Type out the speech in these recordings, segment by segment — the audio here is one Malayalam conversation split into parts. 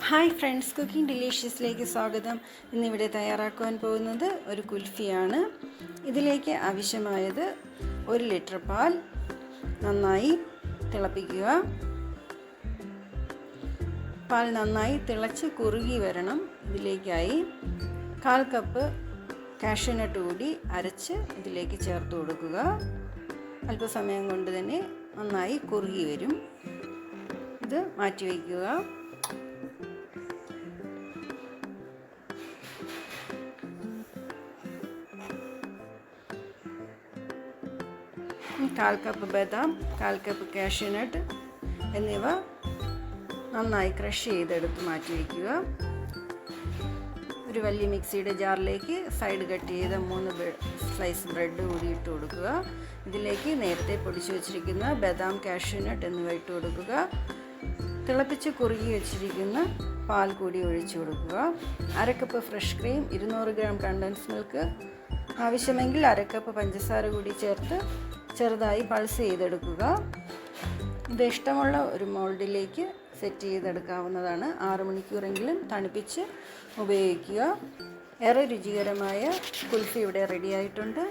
ഹായ് ഫ്രണ്ട്സ്, കുക്കിംഗ് ഡിലീഷ്യസിലേക്ക് സ്വാഗതം. ഇന്നിവിടെ തയ്യാറാക്കുവാൻ പോകുന്നത് ഒരു കുൽഫിയാണ്. ഇതിലേക്ക് ആവശ്യമായത് 1 ലിറ്റർ പാൽ നന്നായി തിളപ്പിക്കുക. പാൽ നന്നായി തിളച്ച് കുറുകി വരണം. ഇതിലേക്കായി 1/4 കപ്പ് കാഷ്യൂനട്ട് കൂടി അരച്ച് ഇതിലേക്ക് ചേർത്ത് കൊടുക്കുക. അല്പസമയം കൊണ്ട് തന്നെ നന്നായി കുറുകി വരും. ഇത് മാറ്റി വയ്ക്കുക. 1/4 കപ്പ് ബദാം, 1/4 കപ്പ് കാഷ്യൂനട്ട് എന്നിവ നന്നായി ക്രഷ് ചെയ്തെടുത്ത് മാറ്റി വയ്ക്കുക. ഒരു വലിയ മിക്സിയുടെ ജാറിലേക്ക് സൈഡ് കട്ട് ചെയ്ത 3 സ്ലൈസ് ബ്രെഡ് കൂടി ഇട്ട് കൊടുക്കുക. ഇതിലേക്ക് നേരത്തെ പൊടിച്ചു വച്ചിരിക്കുന്ന ബദാം, കാഷ്യൂനട്ട് എന്നിവ ഇട്ട് കൊടുക്കുക. തിളപ്പിച്ച് കുറുകി വെച്ചിരിക്കുന്ന പാൽ കൂടി ഒഴിച്ചു കൊടുക്കുക. 1/2 cup fresh cream, 200 gram condensed milk, ആവശ്യമെങ്കിൽ 1/2 കപ്പ് പഞ്ചസാര കൂടി ചേർത്ത് ചെറുതായി പൾസ് ചെയ്തെടുക്കുക. ഇത് ഇഷ്ടമുള്ള ഒരു മോൾഡിലേക്ക് സെറ്റ് ചെയ്തെടുക്കാവുന്നതാണ്. 6 മണിക്കൂറെങ്കിലും തണുപ്പിച്ച് ഉപയോഗിക്കുക. ഏറെ രുചികരമായ കുൽഫി ഇവിടെ റെഡി ആയിട്ടുണ്ട്.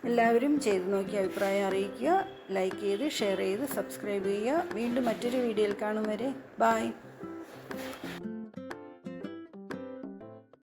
എല്ലാവരും ചെയ്ത് നോക്കി അഭിപ്രായം അറിയിക്കുക. ലൈക്ക് ചെയ്ത് ഷെയർ ചെയ്ത് സബ്സ്ക്രൈബ് ചെയ്യുക. വീണ്ടും മറ്റൊരു വീഡിയോയിൽ കാണും വരെ ബൈ.